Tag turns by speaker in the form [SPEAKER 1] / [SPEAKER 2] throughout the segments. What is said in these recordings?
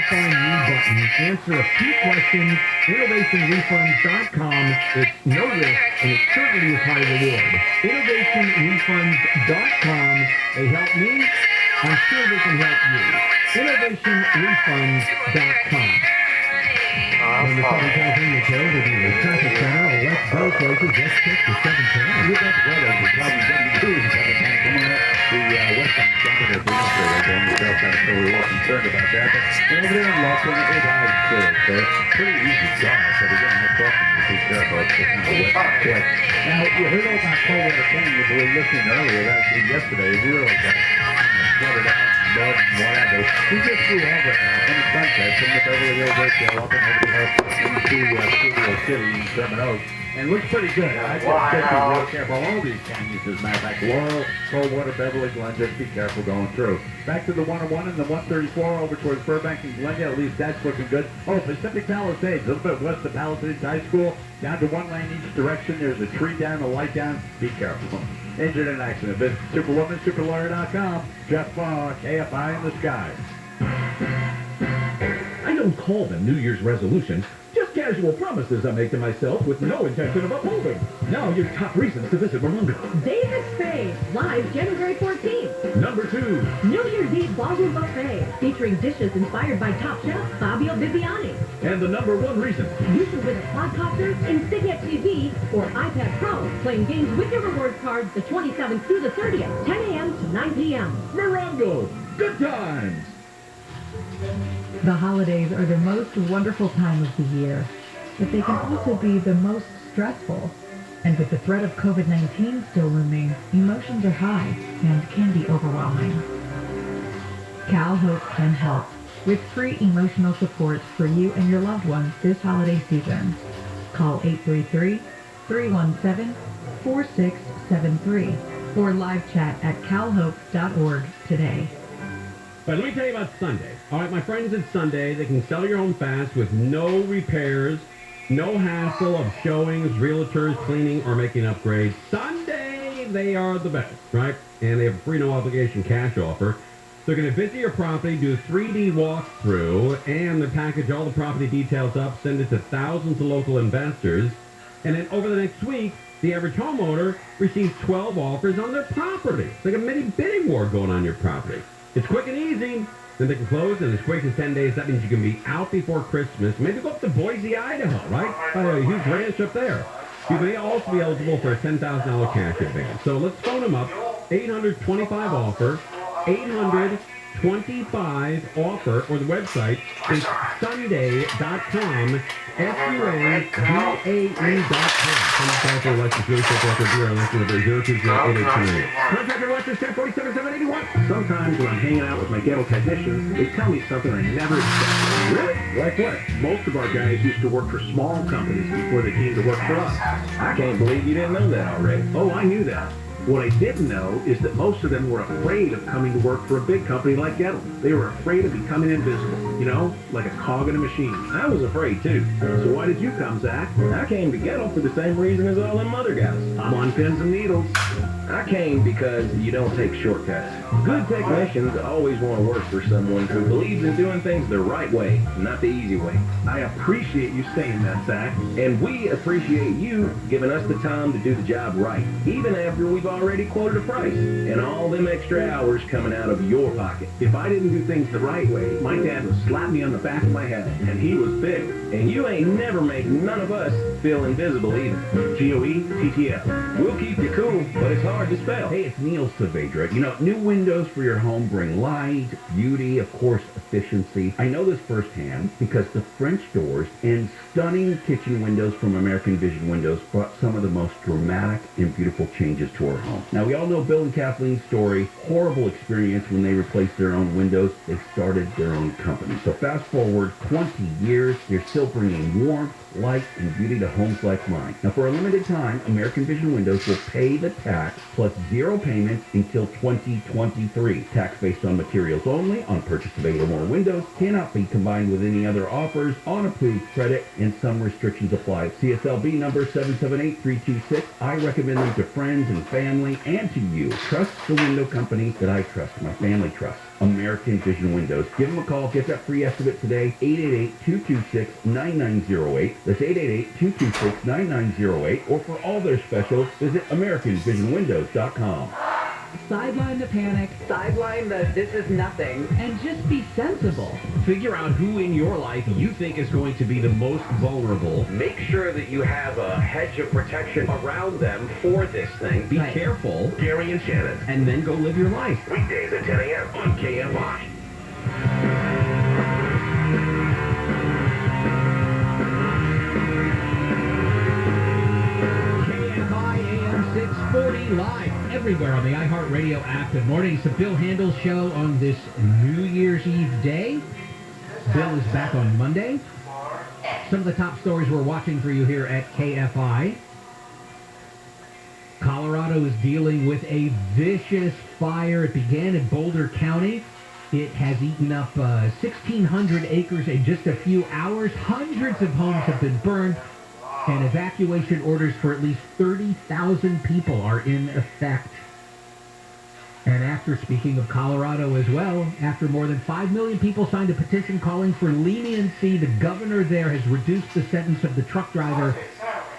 [SPEAKER 1] telephone me button, answer a few questions, innovationrefunds.com. It's no risk, and it certainly is high reward. Innovationrefunds.com. They help me. I'm sure they can help you. Innovationrefunds.com. When the Southern California Trails will be the traffic center, let's go places, let's check the 710.
[SPEAKER 2] We've got the weather, the problem getting to the 710 coming up. The westbound jumping at the interstate over on the south side, so we were concerned about that. But over there in Lufkin, it is out clear, so pretty easy drive. So again, that's talking to be careful. It's kind of wet and quick. Now, you heard all about cold water canyon. We were listening earlier, yesterday, really got flooded out. Mud and whatever. We just flew over in the sunset from the Beverly Hills Hotel up and over the into Studio City in Sherman Oaks. And looks pretty good. I just be real careful. All these canyons, as a matter of fact, Laurel, Coldwater, Beverly, Glen, just be careful going through. Back to the 101 and the 134 over towards Burbank and Glendale. At least that's looking good. Oh, Pacific Palisades, a little bit west of Palisades High School. Down to one lane each direction. There's a tree down, a light down. Be careful. Injured in an accident. Visit superwomansuperlawyer.com. Jeff Barr, KFI in the sky.
[SPEAKER 1] I don't call them New Year's resolutions, just casual promises I make to myself with no intention of upholding. Now your top reasons to visit Morongo.
[SPEAKER 3] David Spade, live January 14th.
[SPEAKER 1] Number 2.
[SPEAKER 3] New Year's Eve Ballroom Buffet, featuring dishes inspired by top chef Fabio Viviani.
[SPEAKER 1] And the number 1 reason.
[SPEAKER 3] You can win a quadcopter, Insignia TV, or iPad Pro, playing games with your rewards cards the 27th through the 30th, 10 a.m. to 9 p.m.
[SPEAKER 1] Morongo, good times.
[SPEAKER 4] The holidays are the most wonderful time of the year, but they can also be the most stressful. And with the threat of COVID-19 still looming, emotions are high and can be overwhelming. Cal Hope can help with free emotional support for you and your loved ones this holiday season. Call 833-317-4673 or live chat at calhope.org today.
[SPEAKER 5] But let me tell you about Sunday. All right, my friends, it's Sunday. They can sell your home fast with no repairs, no hassle of showings, realtors, cleaning, or making upgrades. Sunday, they are the best, right? And they have a free no-obligation cash offer. They're going to visit your property, do a 3D walkthrough, and they package all the property details up, send it to thousands of local investors. And then over the next week, the average homeowner receives 12 offers on their property. It's like a mini bidding war going on your property. It's quick and easy. Then they can close in as quick as 10 days. That means you can be out before Christmas. Maybe go up to Boise, Idaho, right? A huge ranch up there. You may also be eligible for a $10,000 cash advance. So let's phone them up. 825-OFFER. 825-OFFER. Or the website is sunday.com. SUADAE.com. Contractor Electric Real Estate Broker Bureau Electric number 0208828. Contractor Electric 1047781.
[SPEAKER 6] Sometimes when I'm hanging out with my ghetto technicians, they tell me something I never expected.
[SPEAKER 1] Really? Like what?
[SPEAKER 6] Most of our guys used to work for small companies before they came to work for us.
[SPEAKER 2] I can't believe you didn't know that already.
[SPEAKER 6] Oh, I knew that. What I didn't know is that most of them were afraid of coming to work for a big company like Gettle. They were afraid of becoming invisible, you know, like a cog in a machine.
[SPEAKER 2] I was afraid too.
[SPEAKER 6] So why did you come, Zach?
[SPEAKER 2] I came to Gettle for the same reason as all them other guys.
[SPEAKER 6] I'm on pins and needles.
[SPEAKER 2] I came because you don't take shortcuts. Good technicians always want to work for someone who believes in doing things the right way, not the easy way.
[SPEAKER 6] I appreciate you saying that, Zach.
[SPEAKER 2] And we appreciate you giving us the time to do the job right, even after we've already quoted a price, and all them extra hours coming out of your pocket.
[SPEAKER 6] If I didn't do things the right way, my dad would slap me on the back of my head, and he was big.
[SPEAKER 2] And you ain't never make none of us feel invisible either.
[SPEAKER 6] GOETTF.
[SPEAKER 2] We'll keep you cool, but it's hard to spell.
[SPEAKER 7] Hey, it's Neil Saavedra. You know, new windows for your home bring light, beauty, of course, efficiency. I know this firsthand because the French doors and stunning kitchen windows from American Vision Windows brought some of the most dramatic and beautiful changes to our home. Now, we all know Bill and Kathleen's story. Horrible experience when they replaced their own windows. They started their own company. So fast forward 20 years, they're still bringing warmth, light, and beauty to homes like mine. Now, for a limited time, American Vision Windows will pay the tax plus zero payments until 2020. 2023. Tax based on materials only, on purchase of 8 or more windows, cannot be combined with any other offers, on approved credit, and some restrictions apply. CSLB number 778326. I recommend them to friends and family and to you. Trust the window company that I trust, my family trusts. American Vision Windows. Give them a call. Get that free estimate today. 888-226-9908. That's 888-226-9908. Or for all their specials, visit AmericanVisionWindows.com.
[SPEAKER 4] Sideline the panic, sideline the this is nothing, and just be sensible.
[SPEAKER 5] Figure out who in your life you think is going to be the most vulnerable. Make sure that you have a hedge of protection around them for this thing. Be careful.
[SPEAKER 6] Gary and Shannon.
[SPEAKER 5] And then go live your life.
[SPEAKER 6] Weekdays at 10 a.m. on KFI.
[SPEAKER 5] KFI AM 640 live everywhere on the iHeartRadio app. Good morning. It's the Bill Handel Show on this New Year's Eve day. Bill is back on Monday. Some of the top stories we're watching for you here at KFI. Colorado is dealing with a vicious fire. It began in Boulder County. It has eaten up 1,600 acres in just a few hours. Hundreds of homes have been burned, and evacuation orders for at least 30,000 people are in effect. And after speaking of Colorado as well, after more than 5 million people signed a petition calling for leniency, the governor there has reduced the sentence of the truck driver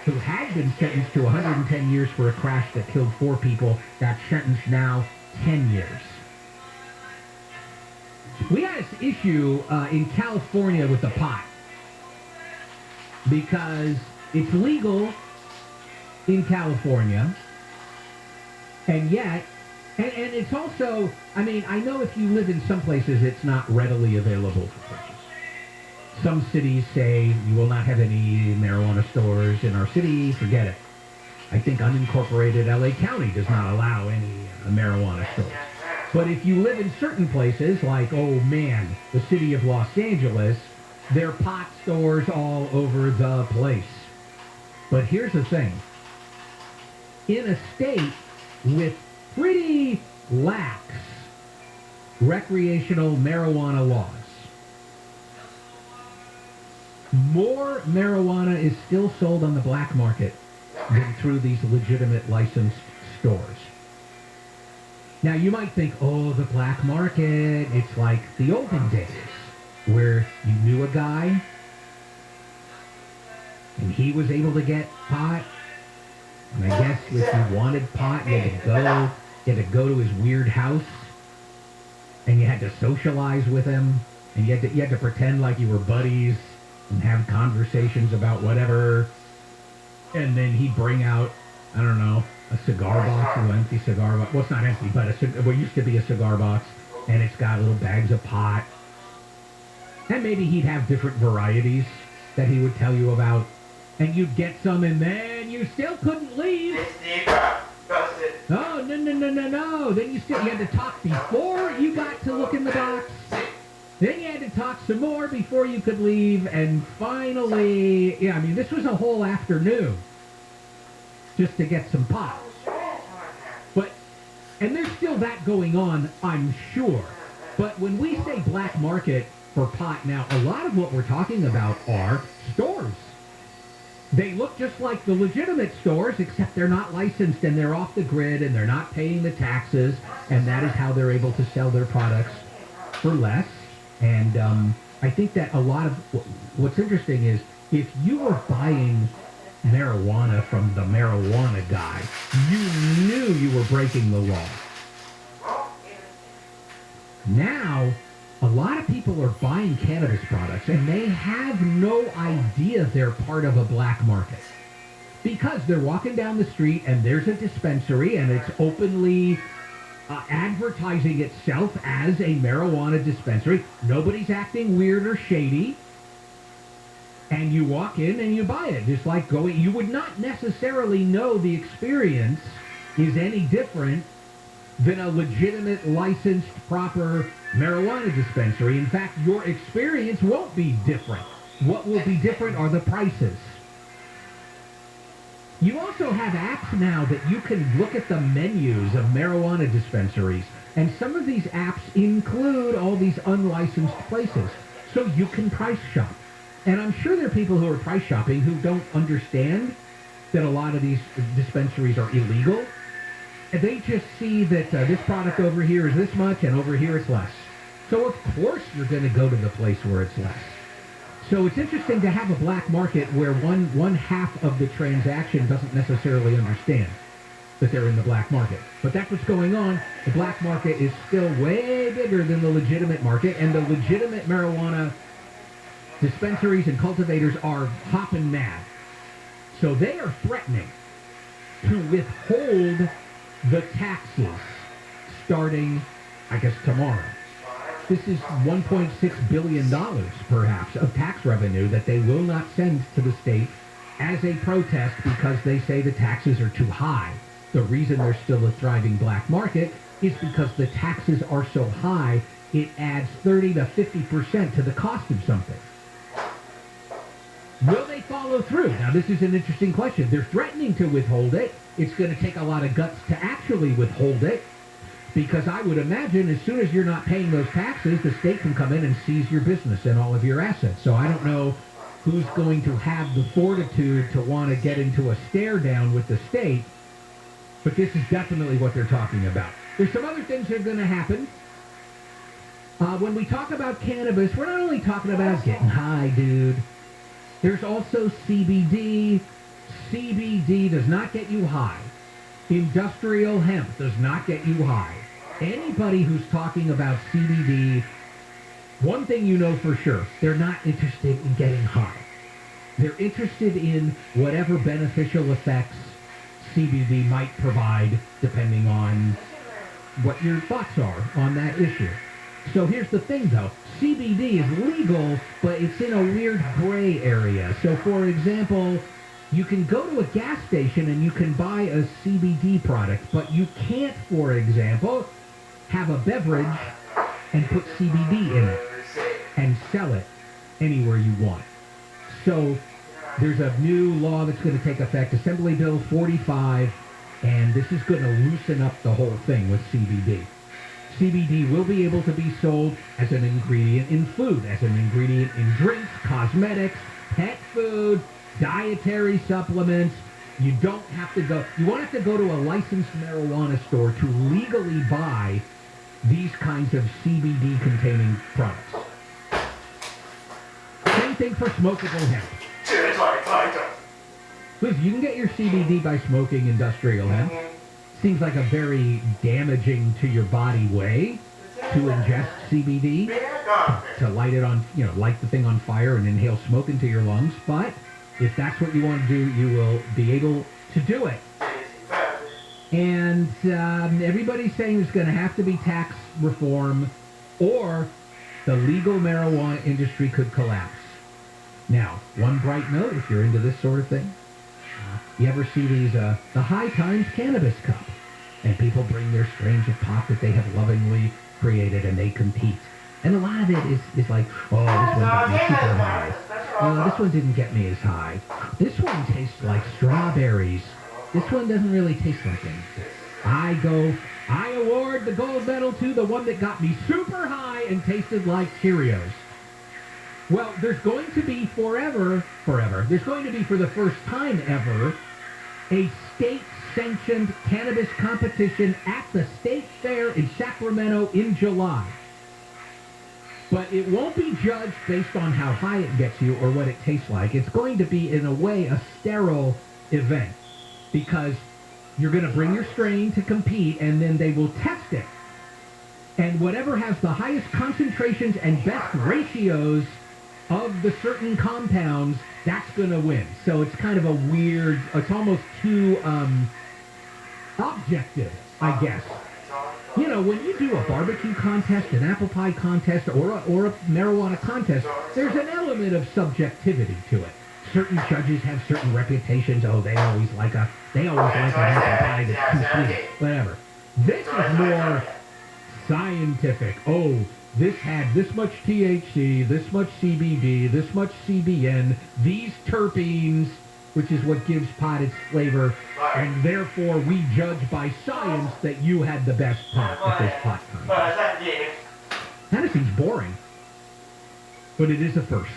[SPEAKER 5] who had been sentenced to 110 years for a crash that killed 4 people. That sentence now 10 years. We had this issue in California with the pot because it's legal in California, and yet, and it's also, I mean, I know if you live in some places, it's not readily available for purchase. Some cities say you will not have any marijuana stores in our city. Forget it. I think unincorporated LA County does not allow any marijuana stores. But if you live in certain places, like, oh man, the city of Los Angeles, there are pot stores all over the place. But here's the thing. In a state with pretty lax recreational marijuana laws, more marijuana is still sold on the black market than through these legitimate licensed stores. Now, you might think, oh, the black market, it's like the olden days where you knew a guy and he was able to get pot. And I guess if you wanted pot, you had to go to his weird house and you had to socialize with him and you had to pretend like you were buddies and have conversations about whatever. And then he'd bring out, I don't know, a cigar box, an empty cigar box. Well, it's not empty, but what used to be a cigar box, and it's got little bags of pot. And maybe he'd have different varieties that he would tell you about, and you'd get some, and then you still couldn't leave. Oh, no. Then you had to talk before you got to look in the box. Then you had to talk some more before you could leave, and finally, yeah, I mean, this was a whole afternoon just to get some pot. And there's still that going on, I'm sure. But when we say black market for pot now, a lot of what we're talking about are stores. They look just like the legitimate stores, except they're not licensed and they're off the grid and they're not paying the taxes, and that is how they're able to sell their products for less. And I think that a lot of what's interesting is if you were buying marijuana from the marijuana guy, you knew you were breaking the law. Now, a lot of people are buying cannabis products and they have no idea they're part of a black market because they're walking down the street and there's a dispensary and it's openly advertising itself as a marijuana dispensary. Nobody's acting weird or shady. And you walk in and you buy it. Just like you would not necessarily know the experience is any different than a legitimate, licensed, proper marijuana dispensary. In fact, your experience won't be different. What will be different are the prices. You also have apps now that you can look at the menus of marijuana dispensaries
[SPEAKER 1] And some of these apps include all these unlicensed places. So you can price shop. And I'm sure there are people who are price shopping who don't understand that a lot of these dispensaries are illegal. And they just see that this product over here is this much and over here it's less. So of course you're going to go to the place where it's less. So it's interesting to have a black market where one half of the transaction doesn't necessarily understand that they're in the black market. But that's what's going on. The black market is still way bigger than the legitimate market, and the legitimate marijuana dispensaries and cultivators are hopping mad. So they are threatening to withhold the taxes starting, I guess, tomorrow. This is $1.6 billion, perhaps, of tax revenue that they will not send to the state as a protest because they say the taxes are too high. The reason there's still a thriving black market is because the taxes are so high, it adds 30 to 50% to the cost of something. Will they follow through? Now, this is an interesting question. They're threatening to withhold it. It's going to take a lot of guts to actually withhold it, because I would imagine as soon as you're not paying those taxes, the state can come in and seize your business and all of your assets. So I don't know who's going to have the fortitude to want to get into a stare down with the state, but this is definitely what they're talking about. There's some other things that are going to happen. When we talk about cannabis, we're not only talking about getting high, dude. There's also CBD. CBD does not get you high. Industrial hemp does not get you high. Anybody who's talking about CBD, one thing you know for sure, they're not interested in getting high. They're interested in whatever beneficial effects CBD might provide, depending on what your thoughts are on that issue. So here's the thing, though. CBD is legal, but it's in a weird gray area. So, for example, you can go to a gas station and you can buy a CBD product, but you can't, for example, have a beverage and put CBD in it and sell it anywhere you want. So there's a new law that's going to take effect, Assembly Bill 45, and this is going to loosen up the whole thing with CBD. CBD will be able to be sold as an ingredient in food, as an ingredient in drinks, cosmetics, pet food, dietary supplements. You don't have to go, you won't have to go to a licensed marijuana store to legally buy these kinds of CBD-containing products. Same thing for smokable hemp. Listen, you can get your CBD by smoking industrial hemp. Seems like a very damaging to your body way to ingest CBD, to light it on, light the thing on fire and inhale smoke into your lungs. But if that's what you want to do, you will be able to do it. And everybody's saying there's going to have to be tax reform or the legal marijuana industry could collapse. Now, one bright note, if you're into this sort of thing, you ever see these, the High Times Cannabis Cup? And people bring their strains of pop that they have lovingly created and they compete. And a lot of it is like, oh, this one got me super high. This one didn't get me as high. This one tastes like strawberries. This one doesn't really taste like anything. I award the gold medal to the one that got me super high and tasted like Cheerios. Well, there's going to be forever, there's going to be for the first time ever, a state-sanctioned cannabis competition at the State Fair in Sacramento in July. But it won't be judged based on how high it gets you or what it tastes like. It's going to be, in a way, a sterile event because you're going to bring your strain to compete and then they will test it. And whatever has the highest concentrations and best ratios of the certain compounds, that's going to win. So it's kind of a weird, it's almost too objective, I guess. When you do a barbecue contest, an apple pie contest, or a marijuana contest, there's an element of subjectivity to it. Certain judges have certain reputations. Oh, they always like an apple pie that's too sweet. Whatever. This is more scientific. Oh, this had this much THC, this much CBD, this much CBN, these terpenes, which is what gives pot its flavor, and therefore we judge by science that you had the best pot at this pot contest. Kind of seems boring, but it is a first.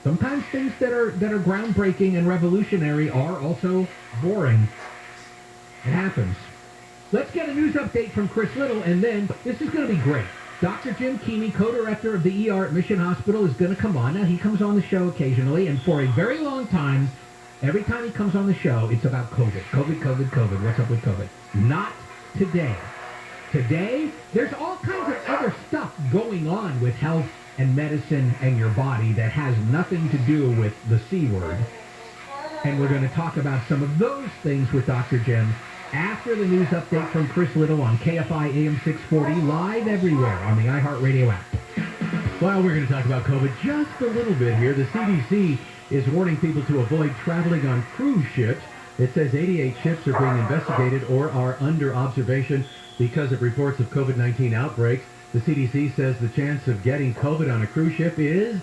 [SPEAKER 1] Sometimes things that are groundbreaking and revolutionary are also boring. It happens. Let's get a news update from Chris Little, and then this is going to be great. Dr. Jim Keeney, co-director of the ER at Mission Hospital, is going to come on. Now, he comes on the show occasionally, and for a very long time, every time he comes on the show, it's about COVID. COVID. What's up with COVID? Not today. Today, there's all kinds of other stuff going on with health and medicine and your body that has nothing to do with the C word. And we're going to talk about some of those things with Dr. Jim after the news update from Chris Little on KFI AM 640, live everywhere on the iHeartRadio app. Well, we're going to talk about COVID just a little bit here. The CDC is warning people to avoid traveling on cruise ships. It says 88 ships are being investigated or are under observation because of reports of COVID-19 outbreaks. The CDC says the chance of getting COVID on a cruise ship is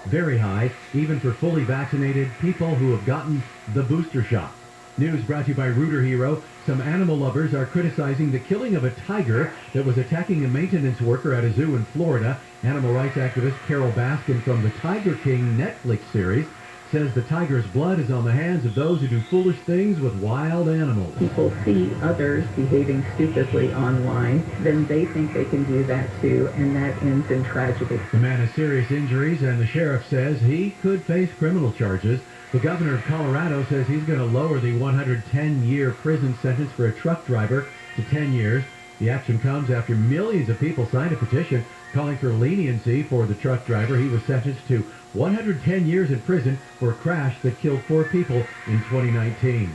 [SPEAKER 1] very high, even for fully vaccinated people who have gotten the booster shot. News brought to you by Rooter Hero. Some animal lovers are criticizing the killing of a tiger that was attacking a maintenance worker at a zoo in Florida. Animal rights activist Carol Baskin from the Tiger King Netflix series says the tiger's blood is on the hands of those who do foolish things with wild animals.
[SPEAKER 8] People see others behaving stupidly online, then they think they can do that too, and that ends in tragedy.
[SPEAKER 5] The man has serious injuries, and the sheriff says he could face criminal charges. The governor of Colorado says he's going to lower the 110-year prison sentence for a truck driver to 10 years. The action comes after millions of people signed a petition calling for leniency for the truck driver. He was sentenced to 110 years in prison for a crash that killed 4 people in 2019.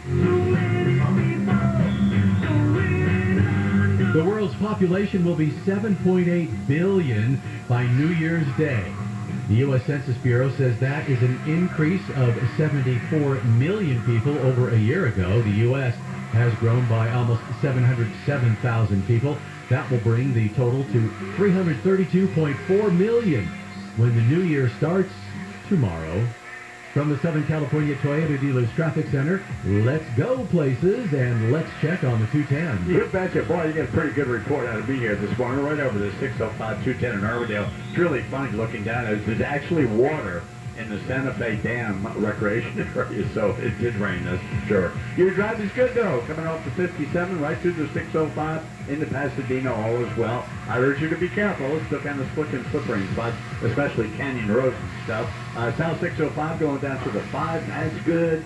[SPEAKER 5] The world's population will be 7.8 billion by New Year's Day. The U.S. Census Bureau says that is an increase of 74 million people over a year ago. The U.S. has grown by almost 707,000 people. That will bring the total to 332.4 million when the new year starts tomorrow. From the Southern California Toyota Dealers Traffic Center, let's go places and let's check on the 210.
[SPEAKER 2] You betcha. Boy, you get a pretty good report out of me here this morning, right over the 605 210 in Armadale. It's really funny looking down. There's actually water in the Santa Fe Dam recreation area, so it did rain, that's for sure. Your drive is good, though. Coming off the 57, right through the 605 into Pasadena, all is well. I urge you to be careful. It's still kind of slick and slippery in spots, especially canyon roads and stuff. South 605 going down to the 5, that's good.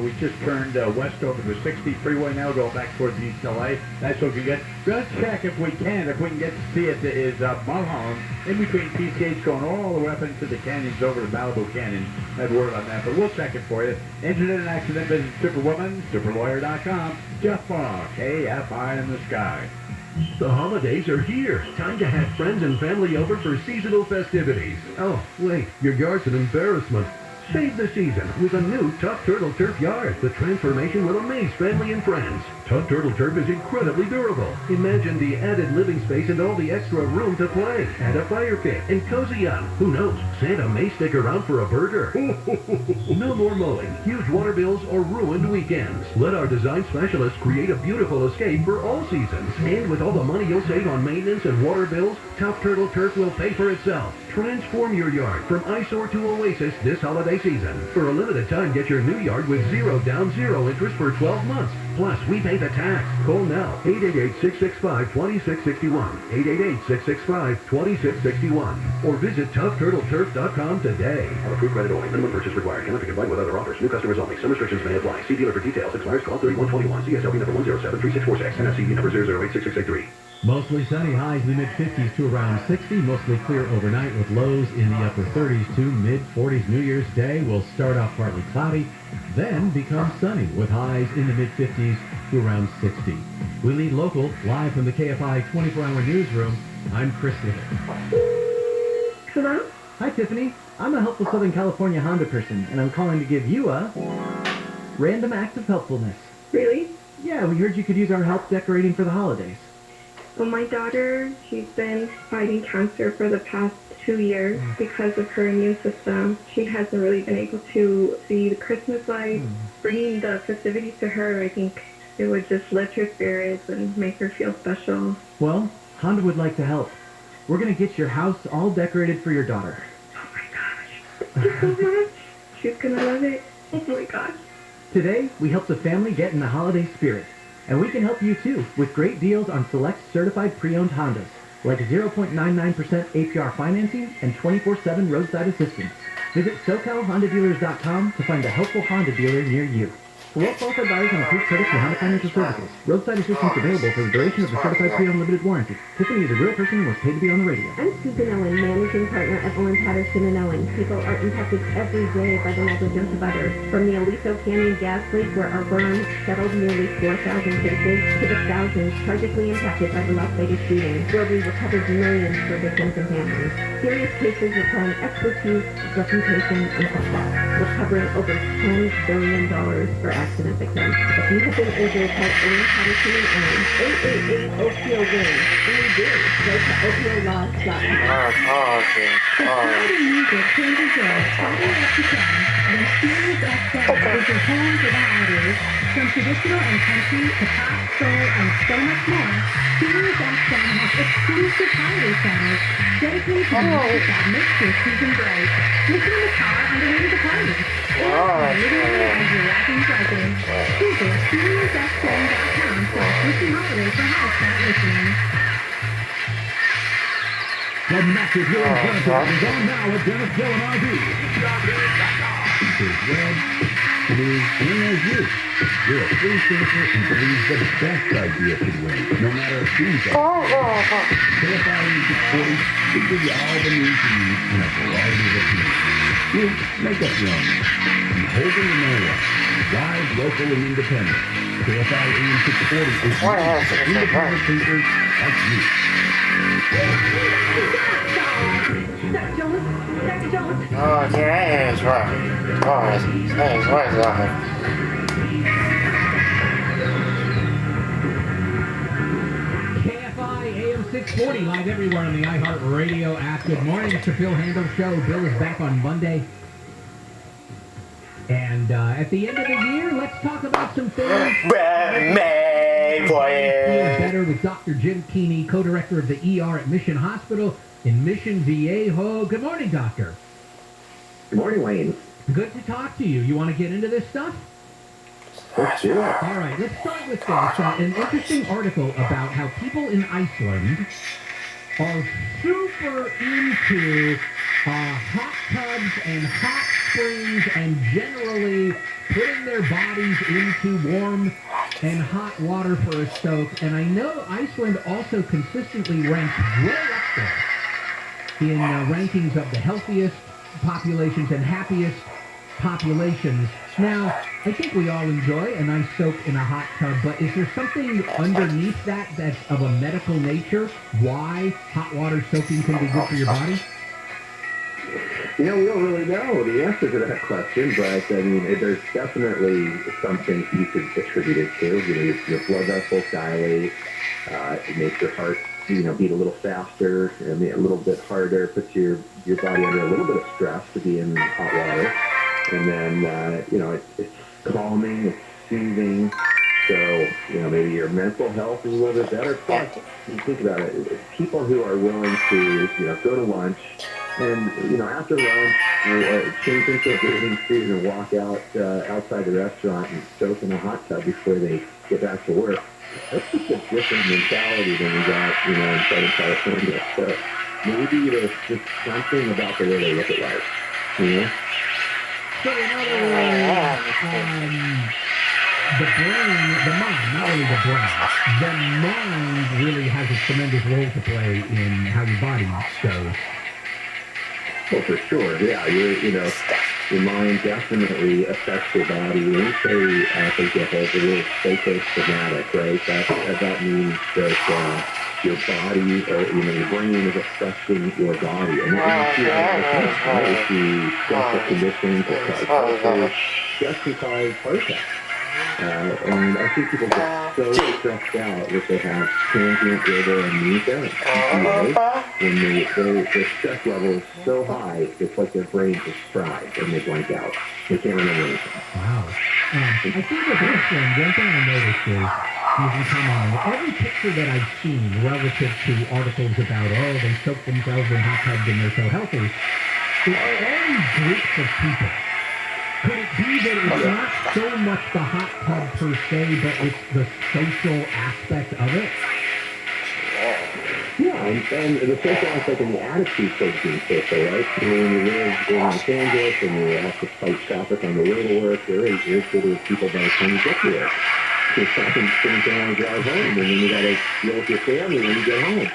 [SPEAKER 2] We just turned west over the 60 freeway now, going back towards East LA. That's looking good. Just check if we can get to see it, is Mulholland in between PCH going all the way up into the canyons over to Malibu Canyon. Had word on that, but we'll check it for you. Incident and accident, visit Superwoman, superlawyer.com. Jeff Barr, KFI in the sky.
[SPEAKER 9] The holidays are here. Time to have friends and family over for seasonal festivities. Oh, wait, your yard's an embarrassment. Save the season with a new Tough Turtle Turf yard. The transformation will amaze family and friends. Tough Turtle Turf is incredibly durable. Imagine the added living space and all the extra room to play. Add a fire pit and cozy up. Who knows, Santa may stick around for a burger. No more mowing, huge water bills, or ruined weekends. Let our design specialists create a beautiful escape for all seasons. And with all the money you'll save on maintenance and water bills, Tough Turtle Turf will pay for itself. Transform your yard from eyesore to oasis this holiday season. For a limited time, get your new yard with zero down, zero interest for 12 months. Plus, we pay the tax. Call now, 888-665-2661, 888-665-2661, or visit ToughTurtleTurf.com today. On approved credit only. Minimum purchase required. Cannot be combined with other offers. New customers only. Some restrictions may apply. See dealer for details. Expires 12/31/21. CSLB number 1073646. NFC number 0086683.
[SPEAKER 5] Mostly sunny, highs in the mid-50s to around 60. Mostly clear overnight with lows in the upper 30s to mid-40s. New Year's Day will start off partly cloudy, then become sunny with highs in the mid-50s to around 60. We lead local live from the KFI 24-hour newsroom. I'm Chris Little.
[SPEAKER 8] Hello?
[SPEAKER 10] Hi, Tiffany. I'm a helpful Southern California Honda person, and I'm calling to give you a random act of helpfulness.
[SPEAKER 8] Really?
[SPEAKER 10] Yeah, we heard you could use our help decorating for the holidays.
[SPEAKER 11] Well, my daughter, she's been fighting cancer for the past 2 years because of her immune system. She hasn't really been able to see the Christmas lights. Bringing the festivities to her, I think it would just lift her spirits and make her feel special.
[SPEAKER 10] Well, Honda would like to help. We're going to get your house all decorated for your daughter.
[SPEAKER 11] Oh my gosh. Thank you so much. She's going to love it. Oh my gosh.
[SPEAKER 10] Today, we help the family get in the holiday spirit. And we can help you too with great deals on select certified pre-owned Hondas, like 0.99% APR financing and 24/7 roadside assistance. Visit SoCalHondaDealers.com to find a helpful Honda dealer near you. For well-qualified buyers and approved credit for Honda Financial Services, roadside assistance available for the duration of the certified pre-owned limited warranty. Tiffany is a real person who was paid to be on the radio.
[SPEAKER 12] I'm Susan Owen, managing partner at Owen Patterson & Owen. People are impacted every day by the negligence of others. From the Aliso Canyon gas leak, where our burn settled nearly 4,000 cases, to the thousands tragically impacted by the Las Vegas shooting, where we recovered millions for victims and families. Serious cases requiring expertise, reputation, and success. Recovering over $10 billion for accident victims. If you have been injured, call Owen Patterson & Owen. 888-OPIO-WIN. When you do, go to opiolaws.com.
[SPEAKER 13] Friday music changes your Friday up to 10. When Serious XM is your home for the holidays. From traditional and country to pop, soul, and so much more, Serious XM has exclusive holiday channels dedicated to the music that makes your season bright. Listen in the car on the way to the party. Or literally as you're wrapping presents. Visit SiriusXM.com/listen-holiday for house listening.
[SPEAKER 1] The massive Will Jennifer is on now at Dennis Dillon RV. Features red, blue, and as you. You're a free thinker and believes the best idea could win, no matter who's up. KFI Music 40 will give you all the news you need in a variety of opinions. You make up your own. From holding to no one. Live, local, and independent. KFI AM 640 is for independent thinkers like you.
[SPEAKER 3] Dr. Jones? Dr. Jones?
[SPEAKER 14] Oh, yeah, it's right. Oh, it's right.
[SPEAKER 1] KFI AM 640 live everywhere on the iHeartRadio app. Good morning, it's the Bill Handel Show. Bill is back on Monday. And at the end of the year, let's talk about some things. Feel better with Dr. Jim Keeney, co-director of the ER at Mission Hospital in Mission Viejo. Good morning, doctor.
[SPEAKER 6] Good morning, Wayne.
[SPEAKER 1] Good to talk to you. You want to get into this stuff?
[SPEAKER 6] Let's do it.
[SPEAKER 1] All right, let's start with this. An interesting article about how people in Iceland are super into hot tubs and hot springs and generally putting their bodies into warm and hot water for a soak. And I know Iceland also consistently ranks way up there in rankings of the healthiest populations and happiest populations. Now, I think we all enjoy a nice soak in a hot tub, but is there something underneath that that's of a medical nature? Why hot water soaking can be good for your body?
[SPEAKER 6] You know, we don't really know the answer to that question, but I mean, there's definitely something you could attribute it to. You know, your blood vessels dilate, it makes your heart, beat a little faster, a little bit harder, puts your body under a little bit of stress to be in hot water. And then, it's calming, it's soothing. So, maybe your mental health is a little bit better. Plus, you think about it, people who are willing to, go to lunch and, after lunch, change into a bathing suit and walk out outside the restaurant and soak in a hot tub before they get back to work. That's just a different mentality than we got, in Southern California. So maybe there's just something about the way they look at life,
[SPEAKER 1] So in other words, the brain, the mind, not only the brain, the mind really has a tremendous role to play in how your body goes.
[SPEAKER 6] Oh, for sure. Yeah, your mind definitely affects your body. When you say, for example, the word psychosomatic, right? That means that your body, or your brain is affecting your body. And you see that right? You see stressful conditions that cause ulcers, just can cause heart attacks. And I think people get so stressed out that they have transient global amnesia, when their stress level is so high, it's like their brain just fried and they blank out. They can't remember anything.
[SPEAKER 1] Wow. I think with this one thing I noticed is, you can come on, every picture that I've seen relative to articles about, they soak themselves in hot tubs and they're so healthy, it's all these groups of people. Could it be that it's not so much the hot tub per se, but it's the social aspect of it?
[SPEAKER 6] Yeah, and the social aspect and the attitude towards being social, right? When you live in Los Angeles and you have to fight traffic on the way to work, you're irritated with people by the time you get to work. You're stopping on the drive home, and then you got to deal with your family when you get home.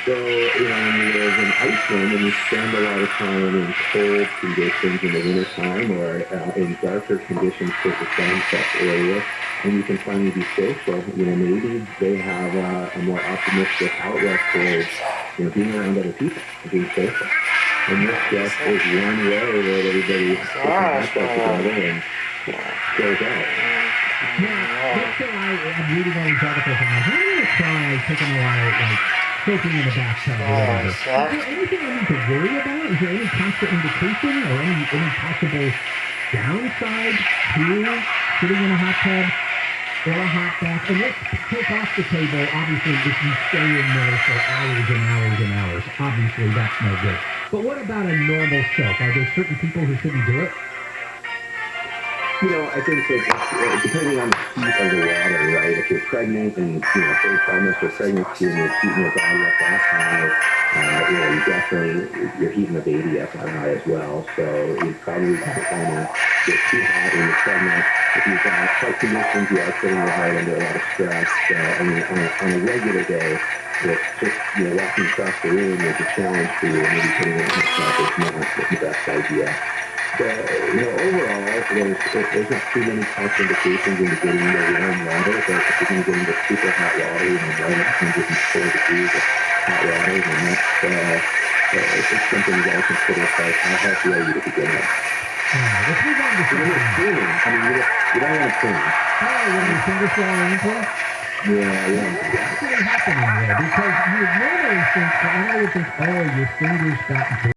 [SPEAKER 6] So, when you live in Iceland and you spend a lot of time in cold conditions in the wintertime or in darker conditions towards the sunset area, and you can finally be social, maybe they have a more optimistic outlook towards, being around other people and being social. And this just is one way that everybody puts that together and goes out.
[SPEAKER 1] Now, let's say I'm reading all these articles and I'm going to try taking a lot of, soaking in the bathtub or whatever. Is there anything I need to worry about? Is there any contraindication or any possible downside to sitting in a hot tub or a hot bath? And let's take off the table, obviously, if you stay in there for hours and hours and hours. Obviously, that's no good. But what about a normal soak? Are there certain people who shouldn't do it?
[SPEAKER 6] I think that depending on the heat of the water, right? If you're pregnant and, first trimester pregnancy and you're heating your body up that high, you're heating the baby up that high as well. So you probably don't want to get too hot when you're pregnant. If you've got heart conditions, you are putting your heart under a lot of stress. On a regular day, it's just, walking across the room is a challenge for you. Maybe putting it in the top is not the best idea. But, overall, there's not too many contraindications into getting into warm water, but if you're going to get into super hot water, more than 104 degrees of hot water, then it's something you got to consider as far as how healthy are you to begin with.
[SPEAKER 1] Let's move on to
[SPEAKER 6] cleaning. You don't want to clean.
[SPEAKER 1] When your fingers fall into it?
[SPEAKER 6] Yeah.
[SPEAKER 1] What's actually happening there? Because you would normally think, your fingers got